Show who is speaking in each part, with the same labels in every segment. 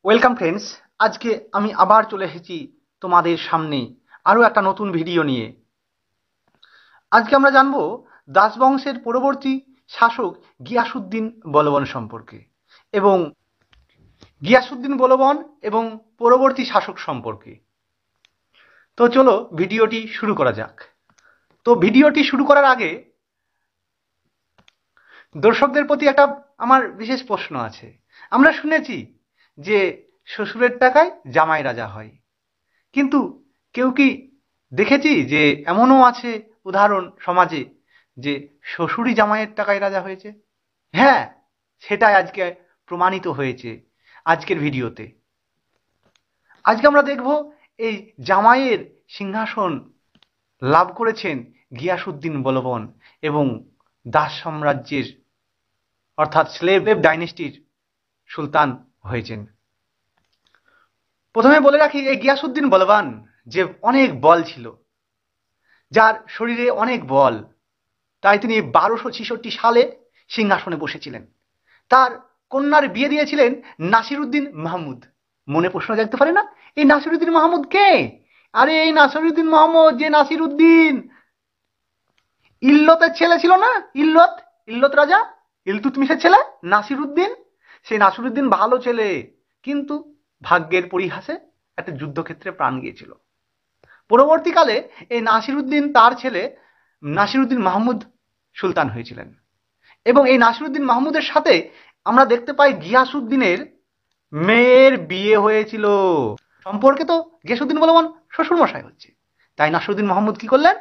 Speaker 1: Welcome friends. আজকে আমি আবার চলে এসেছি তোমাদের সামনে আরও একটা নতুন ভিডিও নিয়ে। আজকে আমরা জানবো দাস বংশের পরবর্তী শাসক গিয়াসুদ্দিন বলবন সম্পর্কে এবং গিয়াসুদ্দিন বলবন এবং পরবর্তী শাসক সম্পর্কে। তো চলো ভিডিওটি শুরু করা যাক। তো ভিডিওটি শুরু করার আগে দর্শকদের প্রতি একটা আমার বিশেষ প্রশ্ন আছে। আমরা শুনেছি যে শ্বশুরের টাকায় জামাই রাজা হয়, কিন্তু কেউ কি দেখেছি যে এমনও আছে উদাহরণ সমাজে যে শ্বশুরই জামাইয়ের টাকায় রাজা হয়েছে? হ্যাঁ, সেটাই আজকে প্রমাণিত হয়েছে আজকের ভিডিওতে। আজকে আমরা দেখব এই জামাইয়ের সিংহাসন লাভ করেছেন গিয়াসুদ্দিন বলবন এবং দাস সাম্রাজ্যের অর্থাৎ স্লেভ ডাইনেস্টির সুলতান হয়েছেন। প্রথমে বলে রাখি, এই গিয়াসুদ্দিন বলবান যে অনেক বল ছিল, যার শরীরে অনেক বল, তাই তিনি 1266 সালে সিংহাসনে বসেছিলেন। তার কন্যার বিয়ে দিয়েছিলেন নাসিরুদ্দিন মাহমুদ। মনে প্রশ্ন জাগতে পারে না, এই নাসিরুদ্দিন মাহমুদ কে? আরে এই নাসিরুদ্দিন মাহমুদ যে নাসিরুদ্দিন ইল্লতের ছেলে ছিল না, ইল্লত ইল্লত রাজা ইলতুৎমিশের ছেলে নাসিরুদ্দিন। সেই নাসিরুদ্দিন ভালো ছেলে, কিন্তু ভাগ্যের পরিহাসে একটা যুদ্ধক্ষেত্রে প্রাণ গিয়েছিল। পরবর্তীকালে এই নাসিরুদ্দিন তার ছেলে নাসিরুদ্দিন মাহমুদ সুলতান হয়েছিলেন এবং এই নাসিরুদ্দিন মাহমুদের সাথে আমরা দেখতে পাই গিয়াসুদ্দিনের মেয়ের বিয়ে হয়েছিল। সম্পর্কে তো গিয়াসুদ্দিন বলবান শ্বশুর মশাই হচ্ছে, তাই নাসিরুদ্দিন মাহমুদ কি করলেন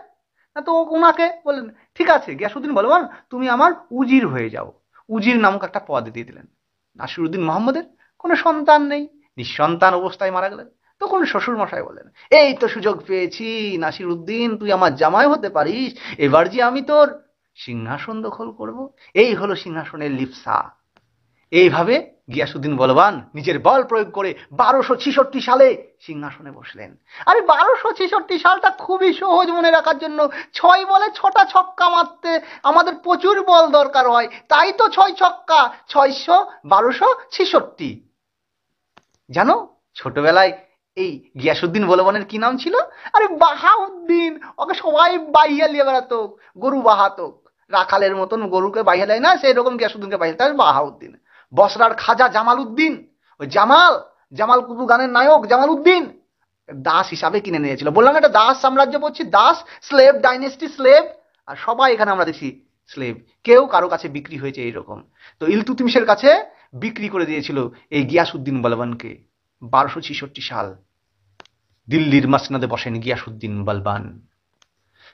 Speaker 1: না, তো ওনাকে বললেন ঠিক আছে গিয়াসুদ্দিন বলবান তুমি আমার উজির হয়ে যাও। উজির নামক একটা পদ দিয়ে দিলেন। নাসিরুদ্দিন মাহমুদের কোনো সন্তান নেই, নিঃসন্তান অবস্থায় মারা গেলেন। তখন শ্বশুর মশাই বললেন এই তো সুযোগ পেয়েছি নাসিরুদ্দিন, তুই আমার জামাই হতে পারিস, এবার যে আমি তোর সিংহাসন দখল করব। এই হলো সিংহাসনের লিপ্সা। এইভাবে গিয়াসুদ্দিন বলবান নিজের বল প্রয়োগ করে 1266 সালে সিংহাসনে বসলেন। আরে 1266 সালটা খুবই সহজ মনে রাখার জন্য। 6 বলে 6টা ছক্কা মারতে আমাদের প্রচুর বল দরকার হয়, তাই তো 6 ছক্কা 600 1266। জানো ছোটবেলায় এই গিয়াসুদ্দিন বলবানের কি নাম ছিল? আরে বাহাউদ্দিন। ওকে সবাই বাইয়া নিয়ে বেড়াতো, গরু বাহাতো, রাখালের মতন গরুকে বাইয়া দেয় না, সেই রকম গিয়াসুদ্দিনকে বাইয়া, তাই বাহাউদ্দিন। বসরার খাজা জামাল উদ্দিন, ওই জামাল, জামাল কুতু গানের নায়ক জামাল উদ্দিন দাস হিসাবে কিনে নিয়েছিল। বললাম এটা দাস সাম্রাজ্য বলছি, দাস, স্লেভ ডাইনেস্টি, স্লেভ। আর সবাই এখানে আমরা দেখছি স্লেভ, কেউ কারো কাছে বিক্রি হয়েছে এইরকম। তো ইলতুৎমিশের কাছে বিক্রি করে দিয়েছিল এই গিয়াসুদ্দিন বলবানকে। 1266 সাল দিল্লির মসনদে বসেন গিয়াসুদ্দিন বলবান।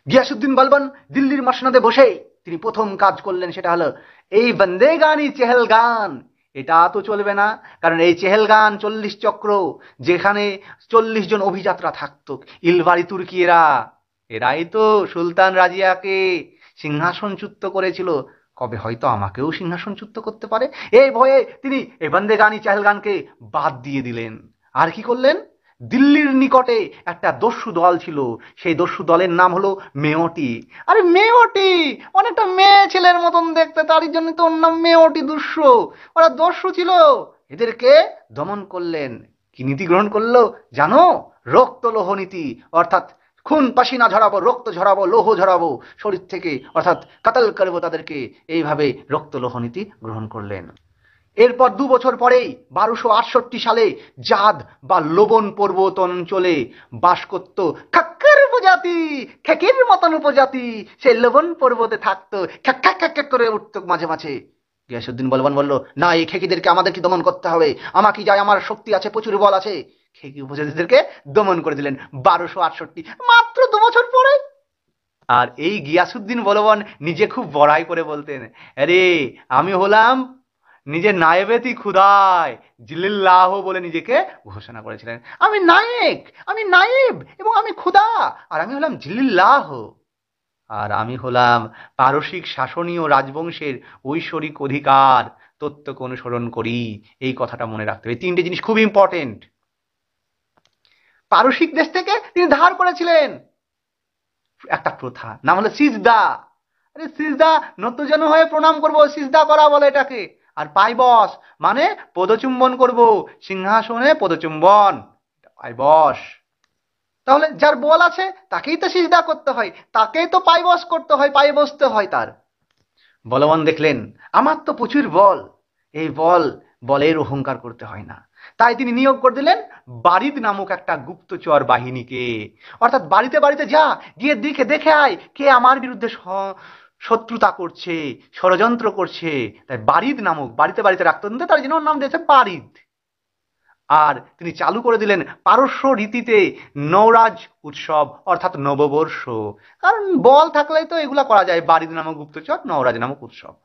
Speaker 1: গিয়াসুদ্দিন বলবান দিল্লির মসনদে বসে তিনি প্রথম কাজ করলেন সেটা হলো এই বন্দেগানি চেহেলগান। এটা তো চলবে না, কারণ এই চেহেলগান 40 চক্র, যেখানে 40 জন অভিযাত্রা থাকতো, ইলবাড়ি তুর্কিরা, এরাই তো সুলতান রাজিয়াকে সিংহাসনচ্যুত করেছিল। কবে হয়তো আমাকেও সিংহাসনচ্যুত করতে পারে, এই ভয়ে তিনি এই বন্দেগানি চেহেলগানকে বাদ দিয়ে দিলেন। আর কি করলেন, দিল্লির নিকটে একটা দস্যু দল ছিল, সেই দস্যু দলের নাম হলো মেওটি। আরে মেওটি অনেকটা মেয়ে ছেলের মতন দেখতে, তারই জন্য তো ওর নাম মেওটি দস্যু। ওরা দস্যু ছিল, এদেরকে দমন করলেন। কি নীতি গ্রহণ করলো জানো? রক্ত লোহ নীতি, অর্থাৎ খুন পাসিনা ঝরাবো, রক্ত ঝরাবো, লোহ ঝরাবো শরীর থেকে, অর্থাৎ কাতাল করবো তাদেরকে। এইভাবে রক্ত লোহ নীতি গ্রহণ করলেন। এরপর 2 বছর পরেই 1268 সালে জাদ বা লবণ পর্বত অঞ্চলে বাস করত খাক্কার উপজাতি, খেকির মতন উপজাতি, সেই লবণ পর্বতে থাকতো, খ্যাক খ্যাক খ্যাক খ্যাক করে উঠতো মাঝে মাঝে। গিয়াসুদ্দিন বলবান বলল না, এই খেকিদেরকে আমাদেরকে দমন করতে হবে, আমাকে যায়, আমার শক্তি আছে, প্রচুর বল আছে। খেকি উপজাতিদেরকে দমন করে দিলেন 1268, মাত্র 2 বছর পরে। আর এই গিয়াসুদ্দিন বলবান নিজে খুব বড়াই করে বলতেন, আরে আমি হলাম নিজের নায়েবেতি খুদায় জিল্লাহ বলে নিজেকে ঘোষণা করেছিলেন। আমি নায়েক, আমি নায়েব এবং আমি খুদা, আর আমি হলাম জিল্লাহ, আর আমি হলাম পারসিক শাসনীয় রাজবংশের ঐশ্বরিক অধিকার, তত্ত্বকে অনুসরণ করি। এই কথাটা মনে রাখতে হবে, 3টে জিনিস খুব ইম্পর্টেন্ট। পারসিক দেশ থেকে তিনি ধার করেছিলেন একটা প্রথা, নাম হলো সিজদা। আরে সিজদা, নতজানু হয়ে প্রণাম করবো, সিজদা করা বলে এটাকে। আর পাইবস মানে পদচুম্বন করব, সিংহাসনে পদচুম্বন, পাইবস। তাহলে যার বল আছে তাকেই তো সিজদা করতে হয়, তাকেই তো পাইবস করতে হয়, পায়ে বসতে হয় তার। বলবান দেখলেন আমার তো প্রচুর বল, এই বলের অহংকার করতে হয় না, তাই তিনি নিয়োগ করে দিলেন বারিদ নামক একটা গুপ্তচর বাহিনীকে। অর্থাৎ বাড়িতে বাড়িতে যা, গিয়ে দেখে দেখে আয় কে আমার বিরুদ্ধে শত্রুতা করছে, ষড়যন্ত্র করছে। তাই বারিদ নামক, বাড়িতে বাড়িতে রাখতেন, তার জন্য ওর নাম দিয়েছে বারিদ। আর তিনি চালু করে দিলেন পারস্য রীতিতে নওরাজ উৎসব অর্থাৎ নববর্ষ। কারণ বল থাকলেই তো এগুলা করা যায়, বারিদ নামক গুপ্তচর, নওরাজ নামক উৎসব।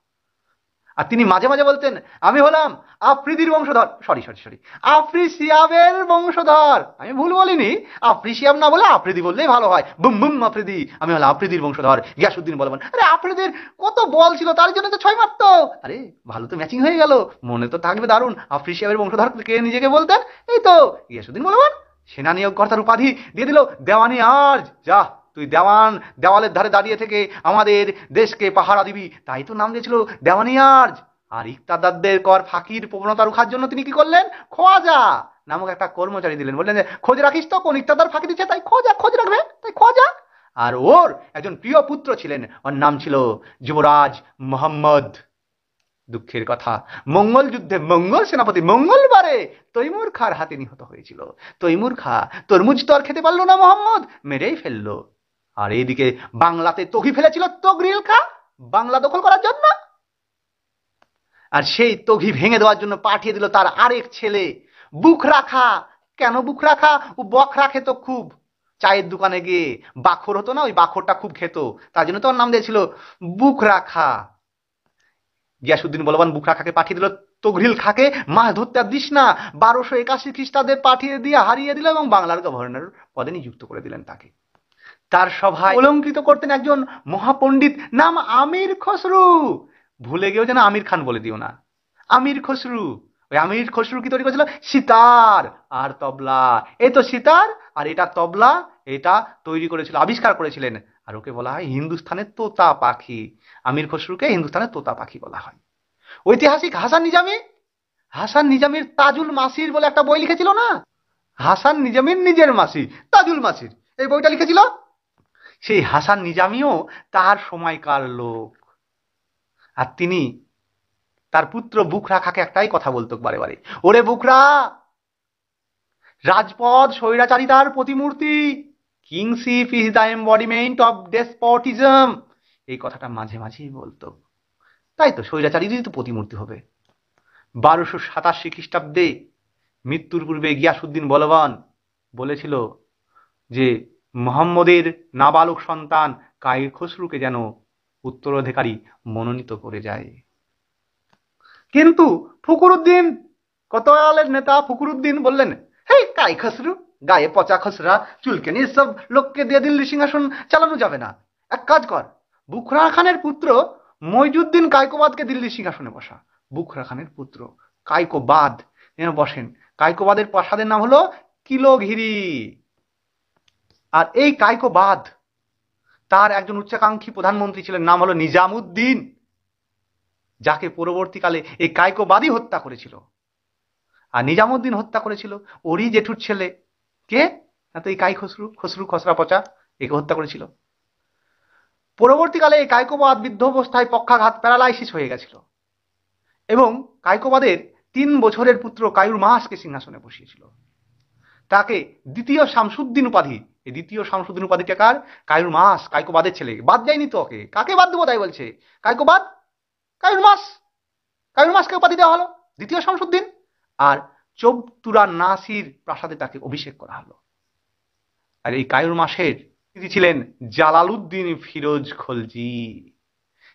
Speaker 1: আর তিনি মাঝে মাঝে বলতেন আমি হলাম আফ্রিদির বংশধর, সরি সরি সরি আফ্রিসিয়াবের বংশধর। আমি ভুল বলিনি, আফ্রিসিয়াব না বলে আফ্রিদি বললেই ভালো হয়। বুম বুম আফ্রিদি, আমি হলাম আফ্রিদির বংশধর। গিয়াসুদ্দিন বলবেন আরে আফ্রিদির কত বল ছিল, তার জন্য তো 6 মারতো। আরে ভালো তো ম্যাচিং হয়ে গেল, মনে তো থাকবে দারুণ। আফ্রিসিয়াবের বংশধর কে নিজেকে বলতেন, এই তো গিয়াসুদ্দিন বলবেন। সেনা নিয়োগকর্তার উপাধি দিয়ে দিল দেওয়ানি আর্জ, যা তুই দেওয়ান, দেওয়ালের ধারে দাঁড়িয়ে থেকে আমাদের দেশকে পাহারা দিবি, তাই তো নাম দিয়েছিল দেওয়ানি আর্জ। আর ইকতাদারদের কর ফাঁকির প্রবণতা রোখার জন্য তিনি কি করলেন, খোয়াজা নামক একটা কর্মচারী দিলেন, বললেন যে খোঁজ রাখিস তো কোন ইকতাদার ফাঁকি দিচ্ছে, তাই খোঁজ রাখবে, তাই খোঁজা। আর ওর একজন প্রিয় পুত্র ছিলেন, ওর নাম ছিল যুবরাজ মোহাম্মদ। দুঃখের কথা, মঙ্গল যুদ্ধে মঙ্গল সেনাপতি মঙ্গলবারে তৈমুর খার হাতে নিহত হয়েছিল। তৈমুর খা তরমুজ তো আর খেতে পারলো না, মোহাম্মদ মেরেই ফেললো। আর এইদিকে বাংলাতে তগি ফেলেছিল তগরিল খা, বাংলা দখল করার জন্য। আর সেই তগি ভেঙে দেওয়ার জন্য পাঠিয়ে দিল তার আরেক ছেলে বুখরা খা। কেন বুখরা খা, ও বখরা খেত খুব, চায়ের দোকানে গিয়ে বাখর হতো না, ওই বাখরটা খুব খেত, তার জন্য তো ওর নাম দিয়েছিল বুখরা খা। গিয়াসুদ্দিন বলবান বুখরা খাকে পাঠিয়ে দিল তগরিল খাকে মাছ ধরতে আর দিস না, 1281 খ্রিস্টাব্দে পাঠিয়ে দিয়ে হারিয়ে দিল এবং বাংলার গভর্নর পদে নিযুক্ত করে দিলেন তাকে। তার সভায় অলঙ্কৃত করতেন একজন মহাপণ্ডিত, নাম আমির খসরু। ভুলে গিয়েও যেন আমির খান বলে দিও না, আমির খসরু। ওই আমির খসরু কি তৈরি করেছিল, সিতার আর তবলা। এই তো সিতার আর এটা তবলা, এটা তৈরি করেছিল, আবিষ্কার করেছিলেন। আর ওকে বলা হয় হিন্দুস্থানের তোতা পাখি। আমির খসরুকে হিন্দুস্থানের তোতা পাখি বলা হয়। ঐতিহাসিক হাসান নিজামী, হাসান নিজামীর তাজুল মাসির বলে একটা বই লিখেছিল না, হাসান নিজামীর নিজের মাসি তাজুল মাসির, এই বইটা লিখেছিল। সেই হাসান নিজামীও তার সময়কার লোক। আর তিনি তার পুত্র বুখরা খাকে একটাই কথা বলতো বারে বারে, ওরে বুখরা, রাজপথ স্বৈরাচারিতার প্রতিমূর্তি, kingship is the embodiment of despotism, এই কথাটা মাঝে মাঝেই বলতো। তাই তো স্বৈরাচারীরই তো প্রতিমূর্তি হবে। 1287 খ্রিস্টাব্দে মৃত্যুর পূর্বে গিয়াসুদ্দিন বলবান বলেছিল যে মোহাম্মদের নাবালক সন্তান কায়ির খসরুকে যেন উত্তরাধিকারী মনোনীত করে যায়। কিন্তু ফখরুদ্দিন, কোতোয়ালের নেতা ফখরুদ্দিন বললেন, হেই কাই খসরু, গায়ে পচা খসরা, চুলকেনি, সব লোককে দিয়ে দিল্লি সিংহাসন চালানো যাবে না। এক কাজ কর, বুখরা খানের পুত্র মইজুদ্দিন কায়কোবাদকে দিল্লি সিংহাসনে বসা। বুখরা খানের পুত্র কায়কোবাদ বসেন। কায়কোবাদের প্রাসাদের নাম হলো কিলোঘিরি। আর এই কায়কোবাদ, তার একজন উচ্চাকাঙ্ক্ষী প্রধানমন্ত্রী ছিলেন, নাম হলো নিজামুদ্দিন, যাকে পরবর্তীকালে এই কায়কোবাদই হত্যা করেছিল। আর নিজামুদ্দিন হত্যা করেছিল ওরই জেঠুর ছেলে, কে না তো এই কাই খসরু, খসরু খসরা পচা, একে হত্যা করেছিল। পরবর্তীকালে এই কায়কোবাদ বৃদ্ধ অবস্থায় পক্ষাঘাত প্যারালাইসিস হয়ে গেছিল এবং কায়কোবাদের 3 বছরের পুত্র কায়ুর মাসকে সিংহাসনে বসিয়েছিল। তাকে দ্বিতীয় শামসুদ্দিন উপাধি, এই দ্বিতীয় শামসুদ্দিন উপাধিটা কার, কায়ুর মাস, কায়কোবাদের ছেলে। বাদ যায়নি তো ওকে, কাকে বাদ দেবো তাই বলছে, কায়কোবাদ, কায়ুর মাস, কায়ুর মাসকে উপাধি দেওয়া হলো দ্বিতীয় শামসুদ্দিন। আর চৌতুরা নাসির প্রাসাদে তাকে অভিষেক করা হলো। আর এই কায়ুর মাসের তিনি ছিলেন জালালউদ্দিন ফিরোজ খলজি।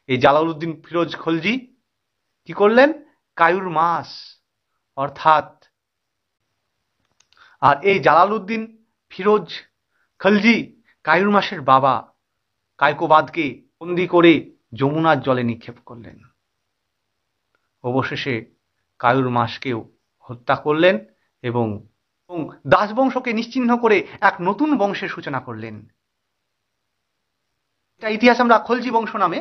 Speaker 1: এই জালালউদ্দিন ফিরোজ খলজি কি করলেন, কায়ুর মাস অর্থাৎ, আর এই জালালউদ্দিন ফিরোজ খলজি কায়ুর মাসের বাবা কায়কোবাদকে বন্দি করে যমুনার জলে নিক্ষেপ করলেন। অবশেষে কায়ুর মাসকেও হত্যা করলেন এবং দাসবংশকে নিশ্চিহ্ন করে এক নতুন বংশের সূচনা করলেন। এটা ইতিহাস আমরা খলজি বংশ নামে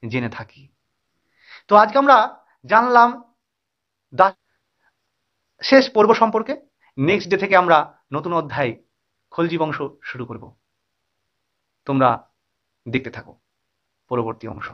Speaker 1: জেনে থাকি। তো আজকে আমরা জানলাম শেষ পর্ব সম্পর্কে। নেক্সট ডে থেকে আমরা নতুন অধ্যায় খলজি বংশ শুরু করব। তোমরা দেখতে থাকো পরবর্তী অংশ।